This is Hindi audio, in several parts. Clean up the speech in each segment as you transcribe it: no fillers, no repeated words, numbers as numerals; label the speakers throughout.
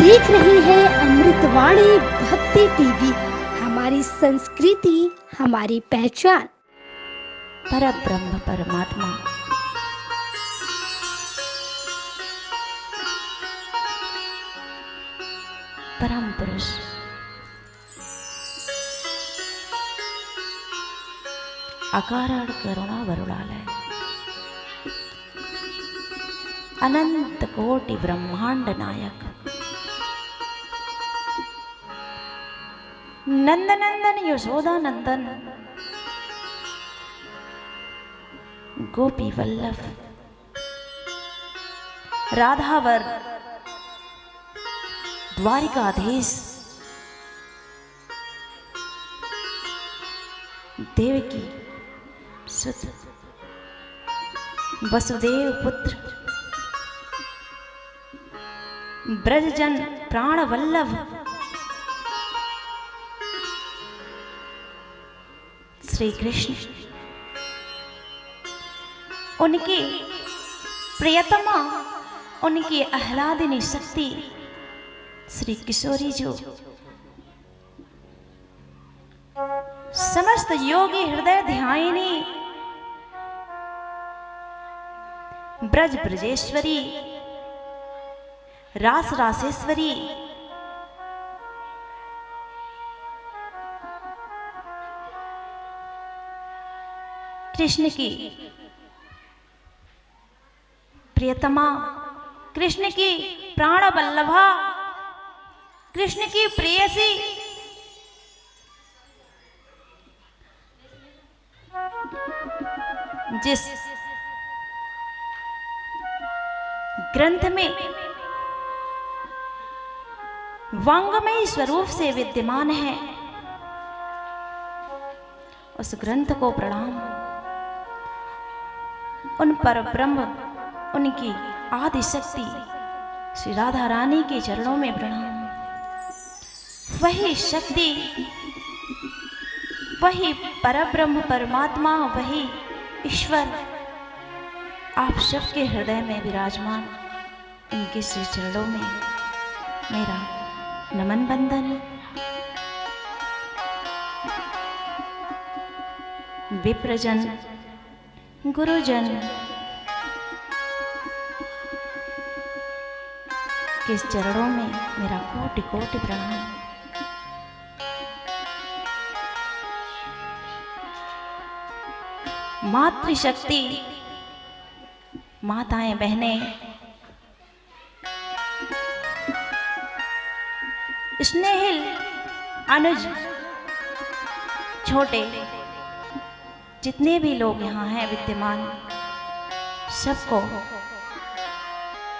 Speaker 1: देख रही है अमृतवाणी भक्ति टीवी। हमारी संस्कृति हमारी पहचान।
Speaker 2: पर ब्रह्म परमात्मा परम पुरुष अकारण करुणा वरुणालय अनंत कोटि ब्रह्मांड नायक नंदनंदन यशोदा नंदन गोपी वल्लभ राधावर द्वारिकाधीश देवकी सुत वसुदेव पुत्र ब्रजजन प्राण वल्लभ श्री कृष्ण उनकी प्रियतमा उनकी आह्लादिनी शक्ति श्री किशोरी जो समस्त योगी हृदय ध्यायिनी ब्रज ब्रजेश्वरी रास रासेश्वरी कृष्ण की प्रियतमा कृष्ण की प्राण वल्लभा कृष्ण की प्रेयसी जिस ग्रंथ में वांगमय स्वरूप से विद्यमान है उस ग्रंथ को प्रणाम। उन पर ब्रह्म उनकी आदि शक्ति श्री राधा रानी के चरणों में प्रणाम। वही शक्ति वही परब्रह्म परमात्मा वही ईश्वर आप सबके हृदय में विराजमान इनके श्री चरणों में मेरा नमन बंदन। विप्रजन गुरुजन के चरणों में मेरा कोटि कोटि प्रणाम। मातृशक्ति माताएं बहनें स्नेहिल अनुज छोटे जितने भी लोग यहाँ हैं विद्यमान सबको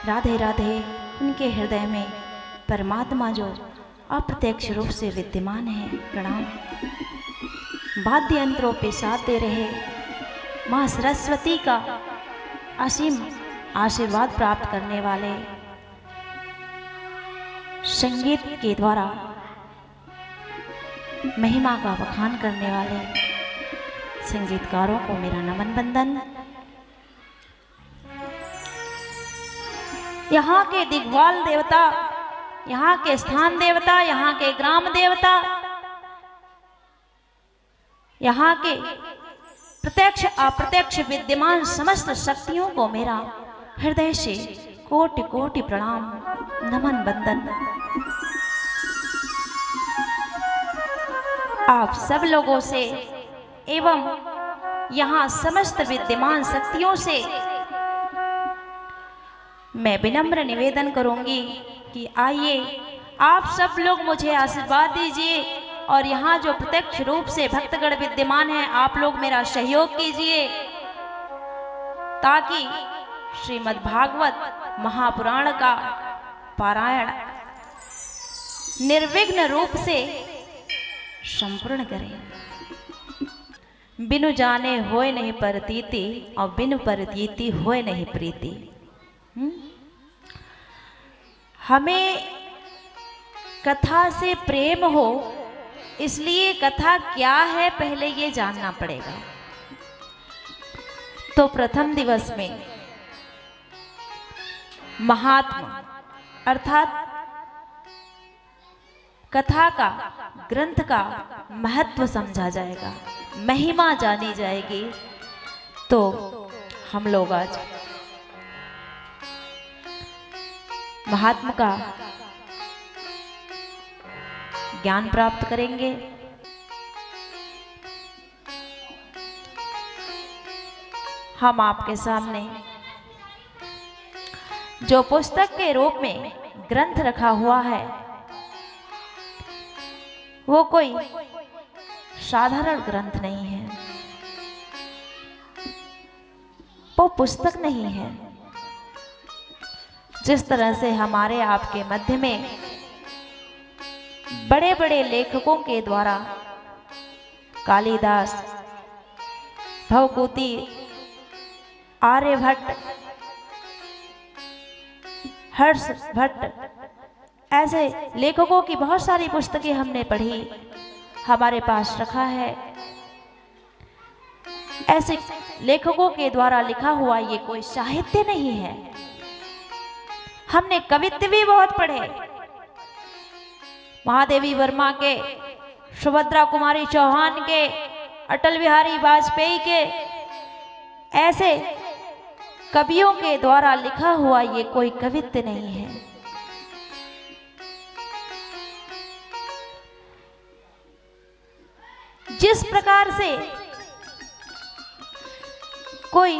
Speaker 2: राधे राधे। उनके हृदय में परमात्मा जो अप्रत्यक्ष रूप से विद्यमान है प्रणाम। वाद्य यंत्रों पे साथ दे रहे माँ सरस्वती का असीम आशीर्वाद प्राप्त करने वाले संगीत के द्वारा महिमा का बखान करने वाले संगीतकारों को मेरा नमन बंदन। यहाँ के दिग्वाल देवता यहाँ के स्थान देवता यहाँ के ग्राम देवता यहाँ के प्रत्यक्ष अप्रत्यक्ष विद्यमान समस्त शक्तियों को मेरा हृदय से कोटि कोटि प्रणाम नमन बंदन। आप सब लोगों से एवं यहाँ समस्त विद्यमान शक्तियों से मैं विनम्र निवेदन करूंगी कि आइए आप सब लोग मुझे आशीर्वाद दीजिए और यहाँ जो प्रत्यक्ष रूप से भक्तगण विद्यमान हैं आप लोग मेरा सहयोग कीजिए ताकि श्रीमद् भागवत महापुराण का पारायण निर्विघ्न रूप से संपूर्ण करें। बिनु जाने होए नहीं परतीति और बिनु परतीति होए नहीं प्रीति। हमें कथा से प्रेम हो इसलिए कथा क्या है पहले ये जानना पड़ेगा। तो प्रथम दिवस में महात्मा अर्थात कथा का, ग्रंथ का महत्व समझा जाएगा, महिमा जानी जाएगी। तो हम लोग आज महात्मा का ज्ञान प्राप्त करेंगे। हम आपके सामने जो पुस्तक के रूप में ग्रंथ रखा हुआ है वो कोई साधारण ग्रंथ नहीं है, वो पुस्तक नहीं है। जिस तरह से हमारे आपके मध्य में बड़े बड़े लेखकों के द्वारा कालिदास, भवभूति, आर्यभट्ट, हर्ष भट्ट, ऐसे लेखकों की बहुत सारी पुस्तकें हमने पढ़ी, हमारे पास रखा है। ऐसे लेखकों के द्वारा लिखा हुआ ये कोई साहित्य नहीं है। हमने कवित्व भी बहुत पढ़े, महादेवी वर्मा के, सुभद्रा कुमारी चौहान के, अटल बिहारी वाजपेयी के, ऐसे कवियों के द्वारा लिखा हुआ ये कोई कवित्व नहीं है। जिस प्रकार से कोई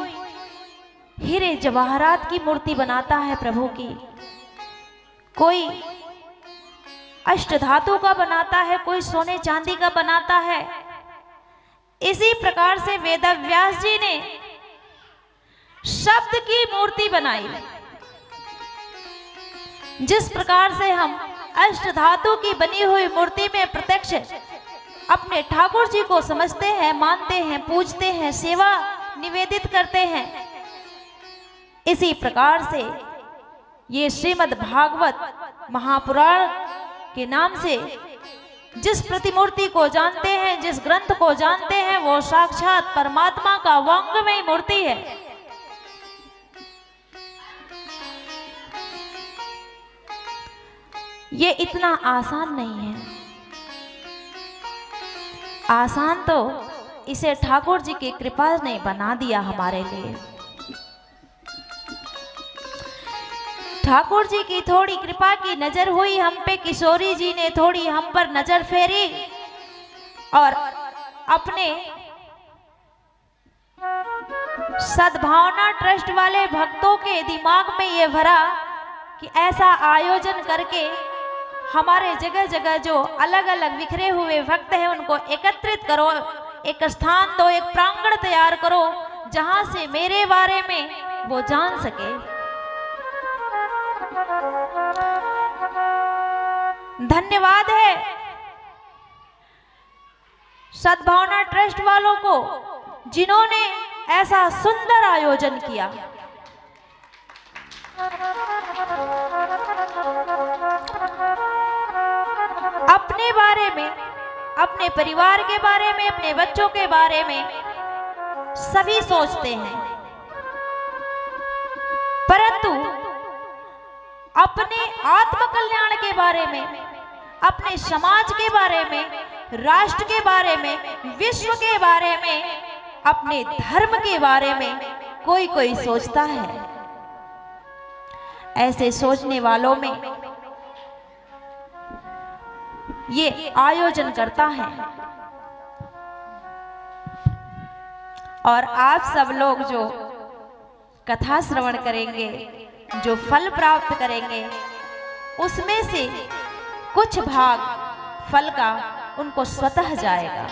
Speaker 2: हीरे जवाहरात की मूर्ति बनाता है प्रभु की, कोई अष्टधातु का बनाता है, कोई सोने चांदी का बनाता है, इसी प्रकार से वेदव्यास जी ने शब्द की मूर्ति बनाई। जिस प्रकार से हम अष्टधातु की बनी हुई मूर्ति में प्रत्यक्ष अपने ठाकुर जी को समझते हैं, मानते हैं, पूजते हैं, सेवा निवेदित करते हैं, इसी प्रकार से ये श्रीमद् भागवत महापुराण के नाम से जिस प्रतिमूर्ति को जानते हैं, जिस ग्रंथ को जानते हैं, वो साक्षात परमात्मा का वांग्मय मूर्ति है। ये इतना आसान नहीं है। आसान तो इसे ठाकुर जी की कृपा ने बना दिया हमारे लिए। ठाकुर जी की थोड़ी कृपा की नजर हुई हम पे, किशोरी जी ने थोड़ी हम पर नजर फेरी और अपने सद्भावना ट्रस्ट वाले भक्तों के दिमाग में ये भरा कि ऐसा आयोजन करके हमारे जगह जगह जो अलग अलग बिखरे हुए भक्त हैं उनको एकत्रित करो, एक स्थान दो, एक प्रांगण तैयार करो जहां से मेरे बारे में वो जान सके। धन्यवाद है सद्भावना ट्रस्ट वालों को जिन्होंने ऐसा सुंदर आयोजन किया। अपने बारे में, अपने परिवार के बारे में, अपने बच्चों के बारे में सभी सोचते हैं, परंतु अपने आत्म कल्याण के बारे में, अपने समाज के बारे में, राष्ट्र के बारे में, विश्व के बारे में, अपने धर्म के बारे में कोई कोई सोचता है। ऐसे सोचने वालों में ये आयोजन करता है और आप सब लोग जो कथा श्रवण करेंगे, जो फल प्राप्त करेंगे, उसमें से कुछ भाग फल का उनको स्वतः जाएगा,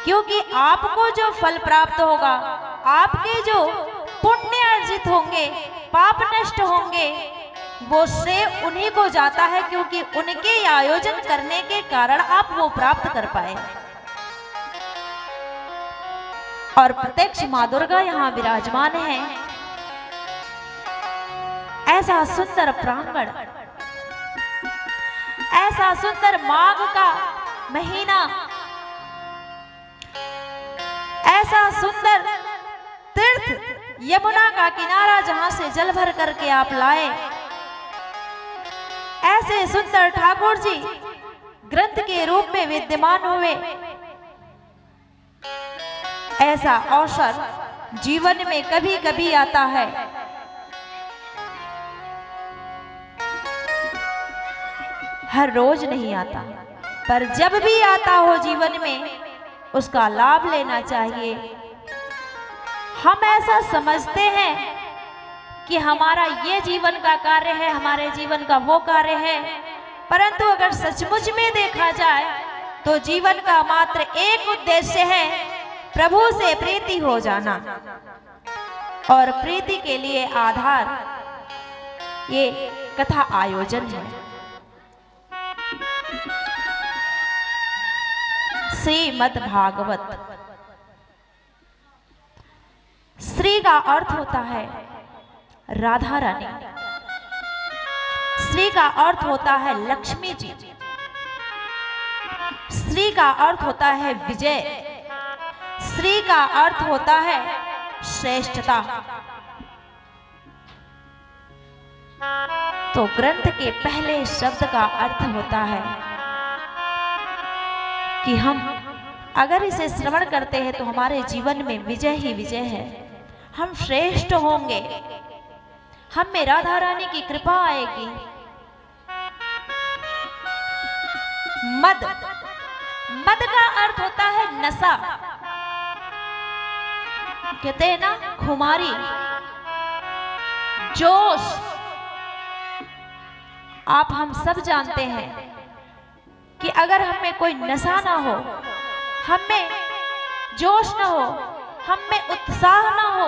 Speaker 2: क्योंकि आपको जो फल प्राप्त होगा, आपके जो पुण्य अर्जित होंगे, पाप नष्ट होंगे, वो श्रेय उन्हीं को जाता है, क्योंकि उनके आयोजन करने के कारण आप वो प्राप्त कर पाए। और प्रत्यक्ष माँ दुर्गा यहाँ विराजमान है। ऐसा सुंदर प्रांगण, ऐसा सुंदर माघ का महीना, ऐसा सुंदर तीर्थ यमुना का किनारा जहां से जल भर करके आप लाए, ऐसे सुंदर ठाकुर जी ग्रंथ के रूप में विद्यमान हुए, ऐसा अवसर जीवन में कभी कभी आता है। हर रोज नहीं आता, पर जब भी आता हो जीवन में उसका लाभ लेना चाहिए। हम ऐसा समझते हैं कि हमारा ये जीवन का कार्य है, हमारे जीवन का वो कार्य है, परंतु अगर सचमुच में देखा जाए तो जीवन का मात्र एक उद्देश्य है, प्रभु से प्रीति हो जाना। और प्रीति के लिए आधार ये कथा आयोजन है। श्रीमद् भागवत। श्री का अर्थ होता है राधा रानी, श्री का अर्थ होता है लक्ष्मी जी, श्री का अर्थ होता है विजय, श्री का अर्थ होता है श्रेष्ठता। तो ग्रंथ के पहले शब्द का अर्थ होता है कि हम अगर इसे श्रवण करते हैं तो हमारे जीवन में विजय ही विजय है, हम श्रेष्ठ होंगे, हम में राधा रानी की कृपा आएगी। मद, मद का अर्थ होता है नशा, कहते हैं ना खुमारी, जोश। आप हम सब जानते हैं कि अगर हमें कोई नशा ना हो, हम में जोश ना हो, हम में उत्साह ना हो,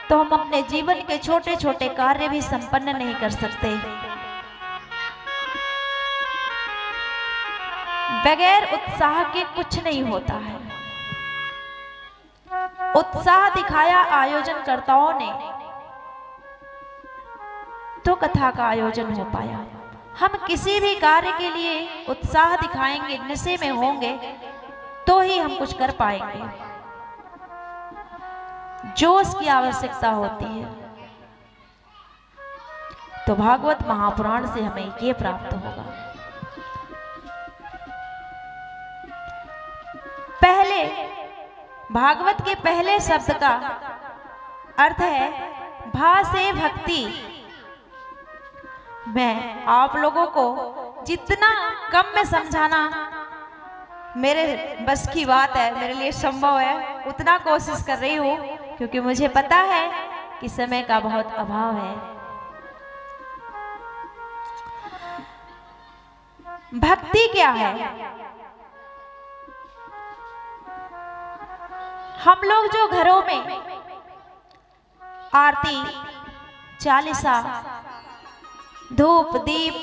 Speaker 2: तो हम अपने जीवन के छोटे छोटे कार्य भी संपन्न नहीं कर सकते। बगैर उत्साह के कुछ नहीं होता है। उत्साह दिखाया आयोजनकर्ताओं ने तो कथा का आयोजन हो पाया। हम किसी भी कार्य के लिए उत्साह दिखाएंगे, नशे में होंगे, तो ही हम कुछ कर पाएंगे। जोश की आवश्यकता होती है। तो भागवत महापुराण से हमें ये प्राप्त होगा। पहले भागवत के पहले शब्द का अर्थ है भा से भक्ति। मैं आप लोगों को जितना कम में समझाना मेरे बस की बात है, मेरे लिए संभव है, उतना कोशिश कर रही हूँ, क्योंकि मुझे पता है कि समय का बहुत अभाव है। भक्ति क्या है? हम लोग जो घरों में आरती, चालीसा, धूप, दीप,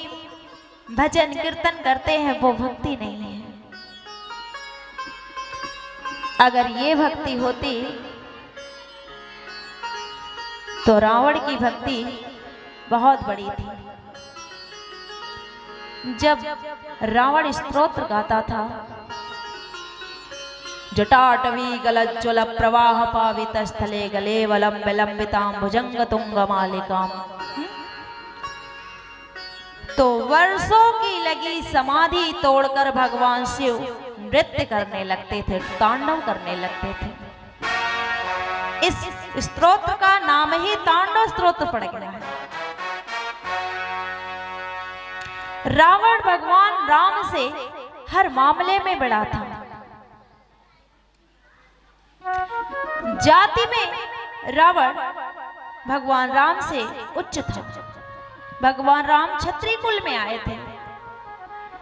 Speaker 2: भजन, कीर्तन करते हैं, वो भक्ति नहीं है। अगर ये भक्ति होती तो रावण की भक्ति बहुत बड़ी थी। जब रावण स्तोत्र गाता था, जटाटवी गलज्ज्वल प्रवाह पावित स्थले गले वलम विलंबितां भुजंग तुंग मालिकाम, तो वर्षों की लगी समाधि तोड़कर भगवान शिव नृत्य करने लगते थे, तांडव करने लगते थे। इस स्तोत्र का नाम ही तांडव स्तोत्र पड़ गया है। रावण भगवान राम से हर मामले में बड़ा था। जाति में रावण भगवान राम से उच्च था। भगवान राम क्षत्रिय कुल में आए थे,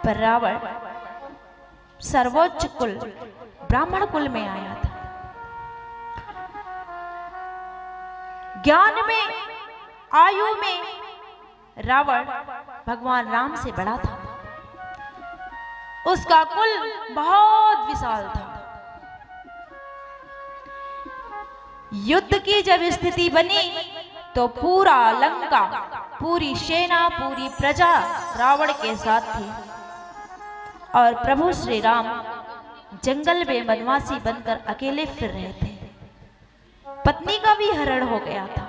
Speaker 2: पर रावण सर्वोच्च कुल ब्राह्मण कुल में आया था। ज्ञान में, आयु में रावण भगवान राम से बड़ा था। उसका कुल बहुत विशाल था। युद्ध की जब स्थिति बनी तो पूरा लंका, पूरी सेना, पूरी प्रजा रावण के साथ थी, और प्रभु श्री राम जंगल में वनवासी बनकर अकेले फिर रहे थे। पत्नी का भी हरण हो गया था।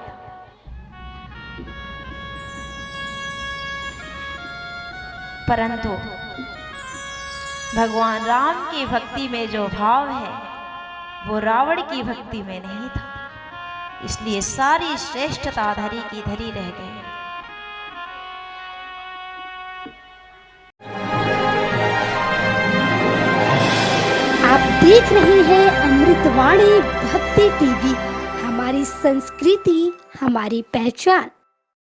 Speaker 2: परंतु भगवान राम की भक्ति में जो भाव है वो रावण की भक्ति में नहीं था, इसलिए सारी श्रेष्ठता धरी की धरी रह गई।
Speaker 1: आप देख रहे हैं अमृतवाणी भक्ति टीवी, हमारी संस्कृति हमारी पहचान।